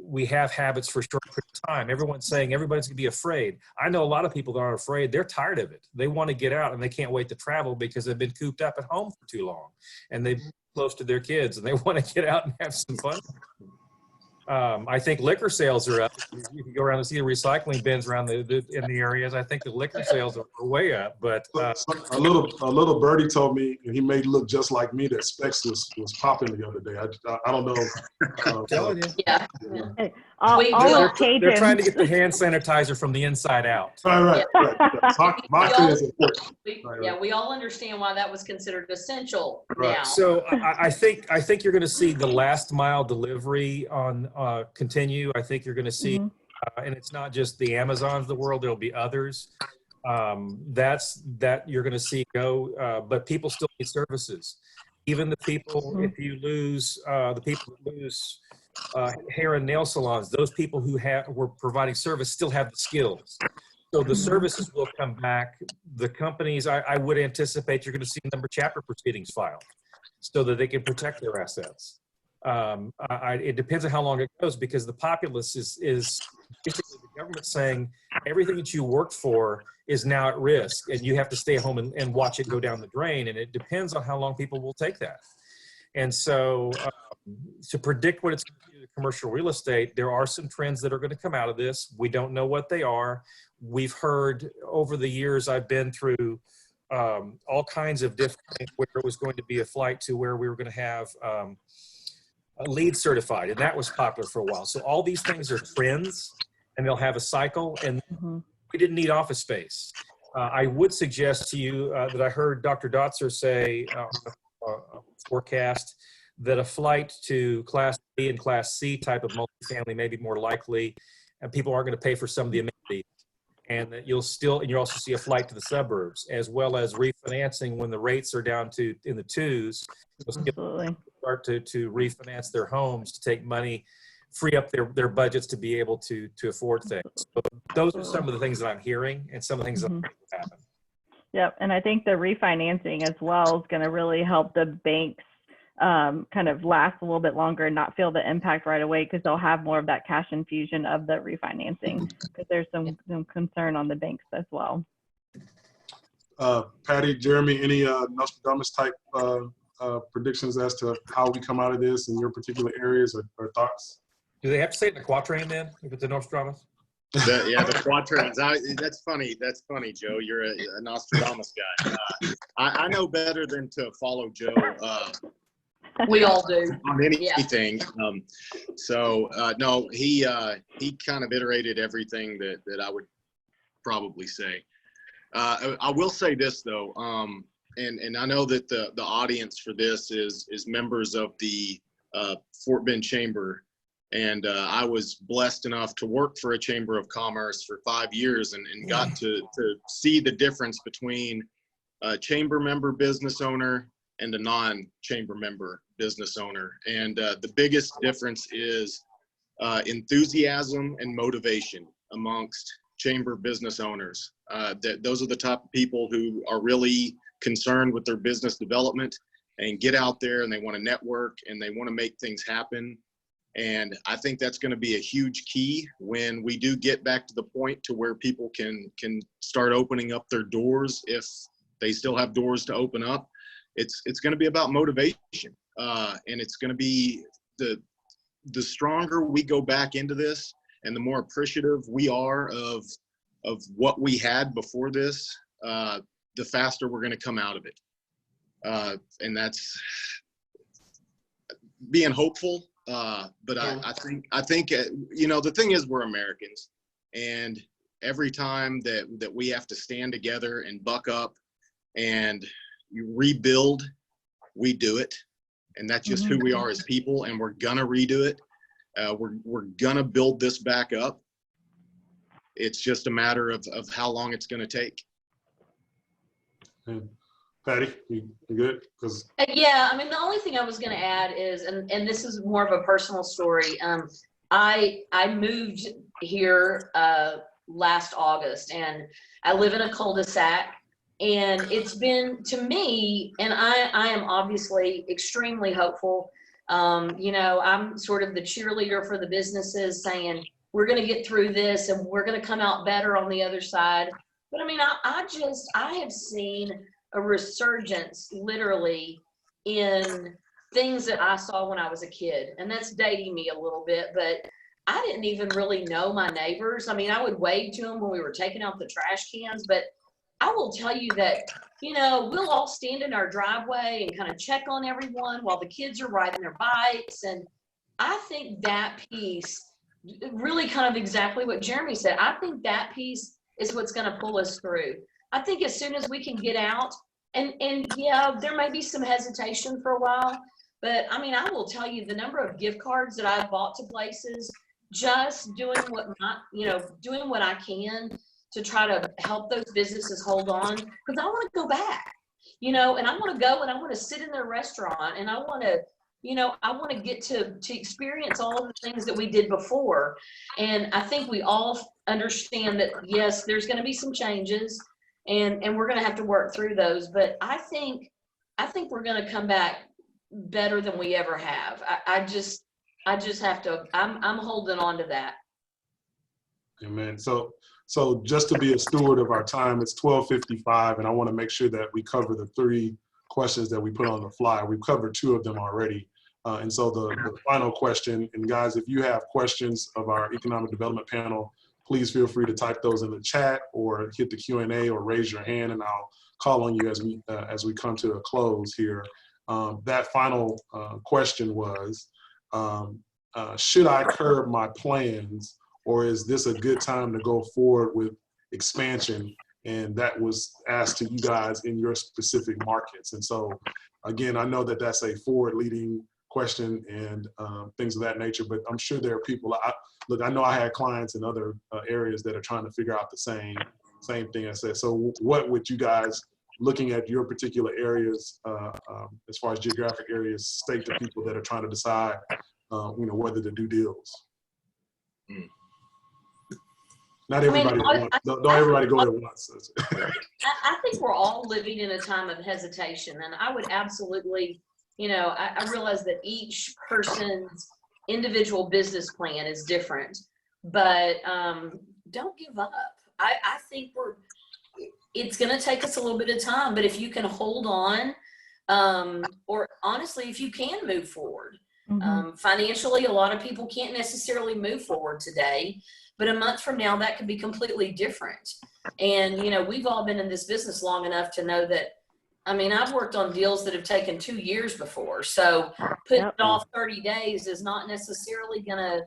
We have habits for a short period of time. Everyone's saying everybody's gonna be afraid. I know a lot of people that aren't afraid. They're tired of it. They want to get out and they can't wait to travel because they've been cooped up at home for too long, and they've been close to their kids and they want to get out and have some fun. I think liquor sales are up. You can go around and see the recycling bins around in the areas. I think the liquor sales are way up. But a little birdie told me, and he made it look just like me, that Specs was popping the other day. I don't know. I'm telling you. Yeah. Hey, all of Cajun. They're trying to get the hand sanitizer from the inside out. Right. Vodka is important. We all understand why that was considered essential now. So I think you're going to see the last mile delivery on continue. I think you're going to see, and it's not just the Amazons of the world. There'll be others. That you're going to see go. But people still need services. Even the people, if you lose the people that lose hair and nail salons, those people who were providing service still have the skills. So the services will come back. The companies, I would anticipate you're going to see a number of chapter proceedings filed so that they can protect their assets. It depends on how long it goes, because the populace is basically the government saying everything that you worked for is now at risk and you have to stay home and watch it go down the drain. And it depends on how long people will take that. And so to predict what it's going to do to commercial real estate, there are some trends that are going to come out of this. We don't know what they are. We've heard over the years, I've been through all kinds of different things where it was going to be a flight to where we were going to have a LEED certified, and that was popular for a while. So all these things are trends, and they'll have a cycle, and we didn't need office space. I would suggest to you that I heard Dr. Dotzer say forecast that a flight to Class B and Class C type of multifamily may be more likely, and people aren't going to pay for some of the amenities. And that you'll also see a flight to the suburbs, as well as refinancing when the rates are down to in the twos. Absolutely. Start to refinance their homes to take money, free up their budgets to be able to afford things. So those are some of the things that I'm hearing, and some of the things that happen. Yep, and I think the refinancing as well is going to really help the banks kind of last a little bit longer and not feel the impact right away, because they'll have more of that cash infusion of the refinancing, because there's some concern on the banks as well. Patti, Jeremy, any Nostradamus type predictions as to how we come out of this in your particular areas or thoughts? Do they have to say it in a quatrain then, if it's a Nostradamus? The quatrains. That's funny. That's funny, Joe. You're a Nostradamus guy. I know better than to follow Joe. We all do. On anything. No, he kind of iterated everything that I would probably say. I will say this though, and I know that the audience for this is members of the Fort Bend Chamber, and I was blessed enough to work for a Chamber of Commerce for 5 years and got to see the difference between a chamber member business owner and a non-chamber member business owner. And the biggest difference is enthusiasm and motivation amongst chamber business owners. Those are the type of people who are really concerned with their business development and get out there, and they want to network and they want to make things happen. And I think that's going to be a huge key when we do get back to the point to where people can start opening up their doors, if they still have doors to open up. It's going to be about motivation, and it's going to be the stronger we go back into this, and the more appreciative we are of what we had before this, the faster we're going to come out of it. And that's being hopeful. But I think the thing is, we're Americans, and every time that we have to stand together and buck up and you rebuild, we do it. And that's just who we are as people, and we're gonna redo it. We're gonna build this back up. It's just a matter of how long it's gonna take. Patti, you good? Yeah, I mean, the only thing I was going to add is, and this is more of a personal story. I moved here last August, and I live in a cul-de-sac, and it's been, to me, and I am obviously extremely hopeful. You know, I'm sort of the cheerleader for the businesses, saying we're going to get through this and we're going to come out better on the other side. But I mean, I have seen a resurgence literally in things that I saw when I was a kid. And that's dating me a little bit, but I didn't even really know my neighbors. I mean, I would wave to them when we were taking out the trash cans, but I will tell you that, you know, we'll all stand in our driveway and kind of check on everyone while the kids are riding their bikes. And I think that piece, really kind of exactly what Jeremy said, I think that piece is what's going to pull us through. I think as soon as we can get out, and yeah, there may be some hesitation for a while, but I mean, I will tell you the number of gift cards that I've bought to places, just doing doing what I can to try to help those businesses hold on, because I want to go back, you know, and I want to go and I want to sit in their restaurant, and I want to, you know, I want to get to experience all of the things that we did before. And I think we all understand that, yes, there's going to be some changes, and we're going to have to work through those. But I think we're going to come back better than we ever have. I just have to, I'm holding on to that. Amen. So just to be a steward of our time, it's 12:55, and I want to make sure that we cover the 3 questions that we put on the fly. We've covered 2 of them already. And so the final question, and guys, if you have questions of our economic development panel, please feel free to type those in the chat or hit the Q&A or raise your hand, and I'll call on you as we come to a close here. That final question was, should I curb my plans, or is this a good time to go forward with expansion? And that was asked to you guys in your specific markets. And so, again, I know that that's a forward-leading question and things of that nature, but I'm sure there are people, look, I know I had clients in other areas that are trying to figure out the same thing I said. So what would you guys, looking at your particular areas, as far as geographic areas, state to people that are trying to decide, whether to do deals? Not everybody at once. Don't everybody go at once. I think we're all living in a time of hesitation, and I would absolutely, I realize that each person's individual business plan is different, but don't give up. I think it's going to take us a little bit of time, but if you can hold on, or honestly, if you can move forward, financially, a lot of people can't necessarily move forward today, but a month from now, that could be completely different. And, we've all been in this business long enough to know that, I've worked on deals that have taken 2 years before. So putting it off 30 days is not necessarily gonna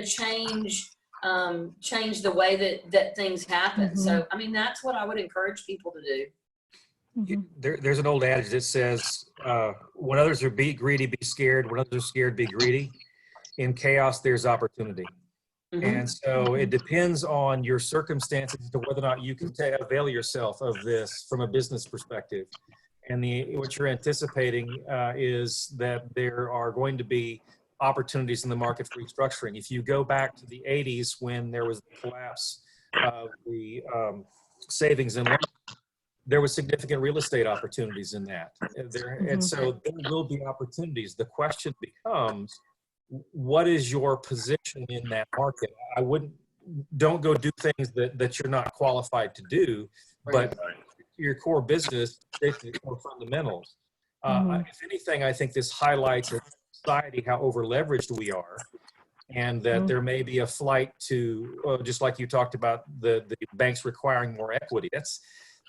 change the way that things happen. So, that's what I would encourage people to do. There's an old adage that says, when others are be greedy, be scared. When others are scared, be greedy. In chaos, there's opportunity. And so it depends on your circumstances to whether or not you can avail yourself of this from a business perspective. And what you're anticipating is that there are going to be opportunities in the market for restructuring. If you go back to the 80s when there was the collapse of the savings and loans, there was significant real estate opportunities in that. And so there will be opportunities. The question becomes, what is your position in that market? Don't go do things that you're not qualified to do, but your core business, basically core fundamentals. If anything, I think this highlights in society how over leveraged we are, and that there may be a flight to, just like you talked about, the banks requiring more equity.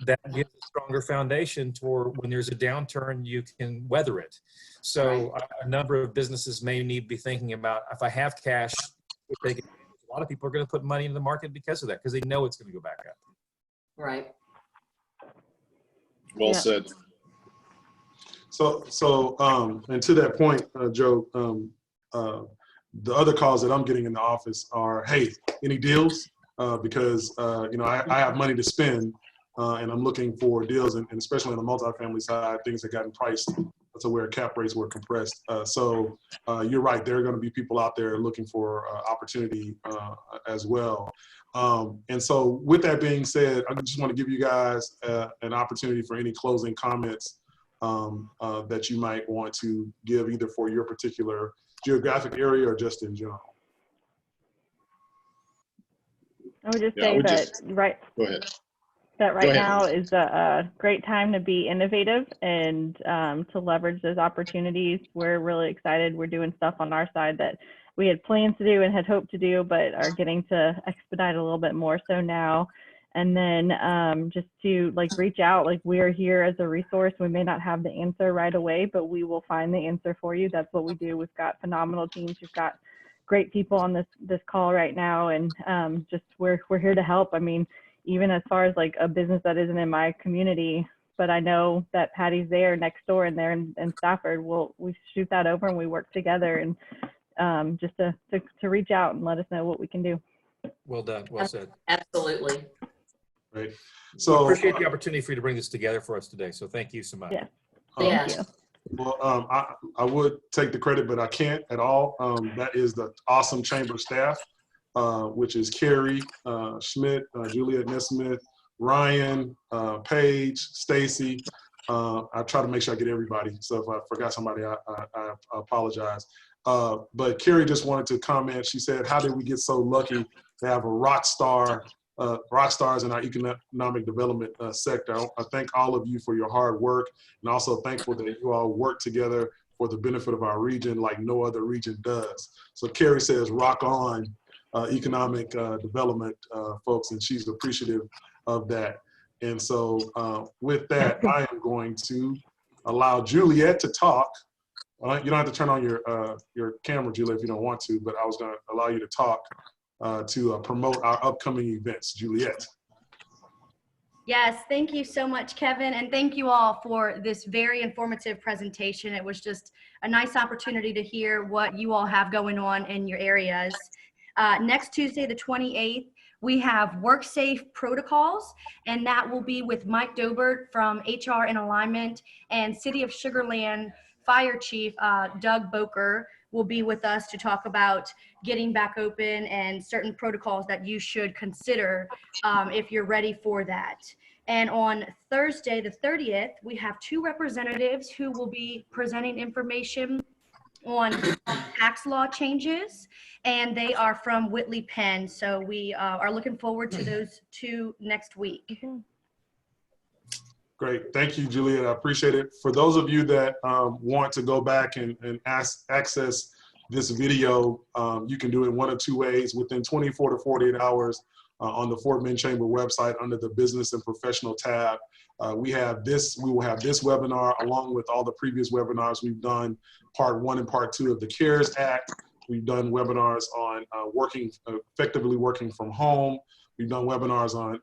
That gives a stronger foundation for when there's a downturn, you can weather it. So a number of businesses may need to be thinking about, if I have cash, a lot of people are going to put money into the market because of that, because they know it's going to go back up. Right. Well said. So, and to that point, Joe, the other calls that I'm getting in the office are, hey, any deals? Because you know, I have money to spend, and I'm looking for deals, and especially on the multifamily side, things have gotten priced to where cap rates were compressed. So you're right, there are going to be people out there looking for opportunity as well. And so with that being said, I just want to give you guys an opportunity for any closing comments that you might want to give, either for your particular geographic area or just in general. I would just say that Go ahead. That right now is a great time to be innovative and to leverage those opportunities. We're really excited. We're doing stuff on our side that we had plans to do and had hoped to do, but are getting to expedite a little bit more so now. And then just to reach out, we are here as a resource. We may not have the answer right away, but we will find the answer for you. That's what we do. We've got phenomenal teams. We've got great people on this call right now, and just we're here to help. I mean, even as far as a business that isn't in my community, but I know that Patti's there next door and there in Stafford, we shoot that over and we work together, and just to reach out and let us know what we can do. Well done. Well said. Absolutely. Right. So we appreciate the opportunity for you to bring this together for us today. So thank you so much. Yeah. Thank you. Well, I would take the credit, but I can't at all. That is the awesome chamber staff, which is Carrie Schmidt, Juliet Nesmith, Ryan, Paige, Stacy. I try to make sure I get everybody. So if I forgot somebody, I apologize. But Carrie just wanted to comment. She said, how did we get so lucky to have a rock stars in our economic development sector? I thank all of you for your hard work, and also thankful that you all work together for the benefit of our region like no other region does. So Carrie says, rock on economic development, folks, and she's appreciative of that. And so with that, I am going to allow Juliet to talk. You don't have to turn on your camera, Juliet, if you don't want to, but I was going to allow you to talk to promote our upcoming events. Juliet. Yes, thank you so much, Kevin, and thank you all for this very informative presentation. It was just a nice opportunity to hear what you all have going on in your areas. Next Tuesday, the 28th, we have WorkSafe protocols, and that will be with Mike Dobert from HR and Alignment, and City of Sugar Land Fire Chief Doug Boker will be with us to talk about getting back open and certain protocols that you should consider if you're ready for that. And on Thursday, the 30th, we have two representatives who will be presenting information on tax law changes, and they are from Whitley Penn. So we are looking forward to those two next week. Great. Thank you, Juliet. I appreciate it. For those of you that want to go back and access this video, you can do it one of two ways. Within 24 to 48 hours on the Fort Bend Chamber website under the Business and Professional tab, we will have this webinar along with all the previous webinars we've done, part 1 and part 2 of the CARES Act. We've done webinars on effectively working from home. We've done webinars on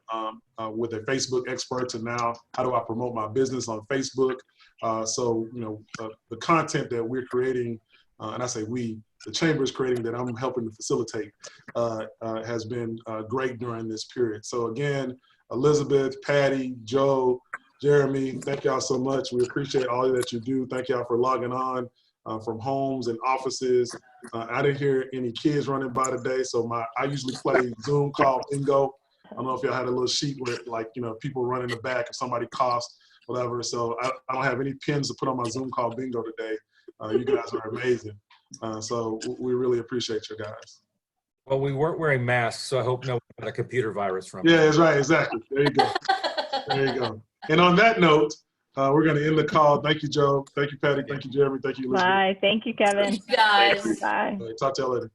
with a Facebook expert, and now how do I promote my business on Facebook? So, you know, the content that we're creating, and I say we, the chamber is creating, that I'm helping to facilitate, has been great during this period. So again, Elizabeth, Patti, Joe, Jeremy, thank y'all so much. We appreciate all that you do. Thank y'all for logging on from homes and offices. I didn't hear any kids running by today, so I usually play Zoom call bingo. I don't know if y'all had a little sheet where, like, you know, people run in the back if somebody coughs, whatever. So I don't have any pins to put on my Zoom call bingo today. You guys are amazing. So we really appreciate you guys. Well, we weren't wearing masks, so I hope no one got a computer virus from it. Yeah, that's right. Exactly. There you go. There you go. And on that note, we're going to end the call. Thank you, Joe. Thank you, Patti. Thank you, Jeremy. Thank you, Elizabeth. Bye. Thank you, Kevin. Thank you, guys. Bye. Talk to y'all later.